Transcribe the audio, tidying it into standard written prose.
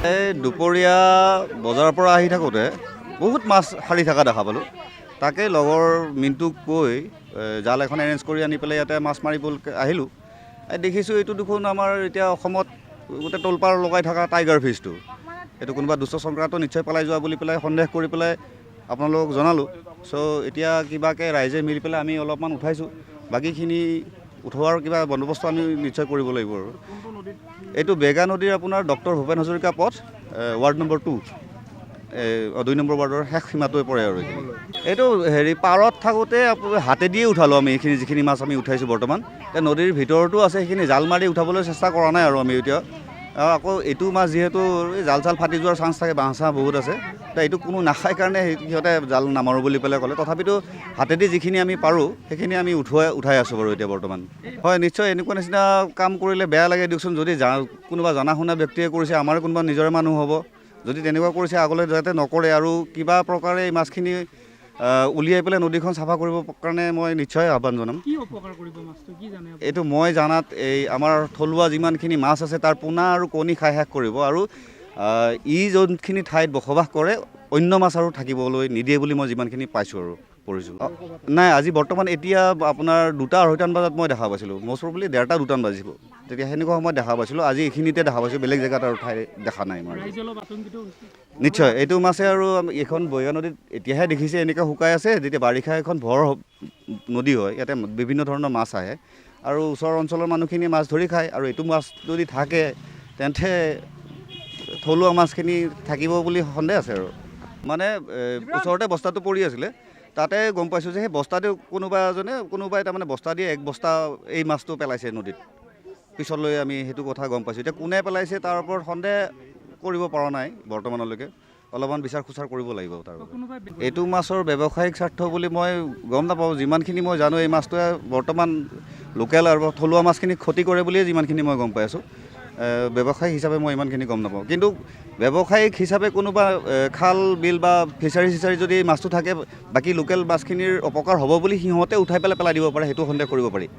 এই দুপৰীয়া বজাৰৰ পৰা আহি থাকোঁতে বহুত মাছ সাৰি থকা দেখা পালোঁ। তাকে লগৰ মিণ্টুক কৈ জাল এখন এৰেঞ্জ কৰি আনি পেলাই ইয়াতে মাছ মাৰিবলৈ আহিলোঁ। দেখিছোঁ এইটো দেখোন আমাৰ এতিয়া অসমত গোটেই তলপাৰ লগাই থকা টাইগাৰ ফিছটো। এইটো কোনোবা দুষ্ট চক্ৰাটো নিশ্চয় পেলাই যোৱা বুলি পেলাই সন্দেহ কৰি পেলাই আপোনালোকক জনালোঁ। চ' এতিয়া কিবাকৈ ৰাইজে মিলি পেলাই আমি অলপমান উঠাইছোঁ। বাকীখিনি উঠোৱাৰ কিবা বন্দোবস্ত আমি নিশ্চয় কৰিব লাগিব। আৰু এইটো বেগা নদীৰ আপোনাৰ ডক্টৰ ভূপেন হাজৰিকা পথ, ৱাৰ্ড নম্বৰ 2, 2 নম্বৰ ৱাৰ্ডৰ শেষ সীমাটোৱে পৰে। আৰু এইটো পাৰত থাকোঁতে হাতেদিয়ে উঠালোঁ আমি এইখিনি যিখিনি মাছ আমি উঠাইছোঁ বৰ্তমান। এতিয়া নদীৰ ভিতৰতো আছে, সেইখিনি জাল মাৰি উঠাবলৈ চেষ্টা কৰা নাই আৰু আমি এতিয়া। আকৌ এইটো মাছ যিহেতু জাল চাল ফাটি যোৱাৰ চান্স থাকে, বাঁহ চাহ বহুত আছে। এতিয়া এইটো কোনো নাখায় কাৰণে সিহঁতে জাল নামাৰোঁ বুলি পেলাই ক'লে। তথাপিতো হাতেদি যিখিনি আমি পাৰোঁ সেইখিনি আমি উঠাই আছোঁ বাৰু এতিয়া বৰ্তমান। হয়, নিশ্চয় এনেকুৱা নিচিনা কাম কৰিলে বেয়া লাগে দিয়কচোন। যদি কোনোবা জনা শুনা ব্যক্তিয়ে কৰিছে, আমাৰ কোনোবা নিজৰে মানুহ হ'ব, যদি তেনেকুৱা কৰিছে আগলৈ যাতে নকৰে আৰু কিবা প্ৰকাৰে এই মাছখিনি উলিয়াই পেলাই নদীখন চাফা কৰিবৰ কাৰণে মই নিশ্চয় আহ্বান জনাম। এইটো মই জানাত এই আমাৰ থলুৱা যিমানখিনি মাছ আছে তাৰ পোনা আৰু কণী খাই শেষ কৰিব। আৰু যোনখিনি ঠাইত বসবাস কৰে অন্য মাছ আৰু থাকিবলৈ নিদিয়ে বুলি মই যিমানখিনি পাইছোঁ আৰু পঢ়িছোঁ। নাই, আজি বৰ্তমান এতিয়া আপোনাৰ 2-2:30 বজাত মই দেখা পাইছিলোঁ। মষ্ট প্ৰবেবলি 1:30-2 বাজিব। তেতিয়া সেনেকুৱা সময়ত দেখা পাইছিলোঁ। আজি এইখিনিতে দেখা পাইছোঁ, বেলেগ জেগাত আৰু ঠাই দেখা নাই মই। নিশ্চয় এইটো মাছে আৰু এইখন বৈগা নদীত এতিয়াহে দেখিছে এনেকৈ শুকাই আছে। যেতিয়া বাৰিষা এখন ভৰ নদী হয়, ইয়াতে বিভিন্ন ধৰণৰ মাছ আহে আৰু ওচৰৰ অঞ্চলৰ মানুহখিনিয়ে মাছ ধৰি খায়। আৰু এইটো মাছ যদি থাকে তেন্তে থলুৱা মাছখিনি থাকিব বুলি সন্দেহ আছে। আৰু মানে ওচৰতে বস্তাটো পৰি আছিলে, তাতে গম পাইছোঁ যে সেই বস্তাটো কোনোবাই তাৰমানে বস্তা দিয়ে 1 বস্তা এই মাছটো পেলাইছে নদীত। পিছলৈ আমি সেইটো কথা গম পাইছোঁ। এতিয়া কোনে পেলাইছে তাৰ ওপৰত সন্দেহ কৰিব পৰা নাই বৰ্তমানলৈকে। অলপমান বিচাৰ খোচাৰ কৰিব লাগিব তাৰ বাবে। এইটো মাছৰ ব্যৱসায়িক স্বাৰ্থ বুলি মই গম নাপাওঁ। যিমানখিনি মই জানো এই মাছটোৱে বৰ্তমান লোকেল আৰু থলুৱা মাছখিনিক ক্ষতি কৰে বুলিয়ে যিমানখিনি মই গম পাই আছোঁ। ব্যৱসায়িক হিচাপে মই ইমানখিনি গম নাপাওঁ। কিন্তু ব্যৱসায়িক হিচাপে কোনোবা খাল বিল বা ফিচাৰী যদি মাছটো থাকে, বাকী লোকেল মাছখিনিৰ অপকাৰ হ'ব বুলি সিহঁতে উঠাই পেলাই দিব পাৰে, সেইটো সন্দেহ কৰিব পাৰি।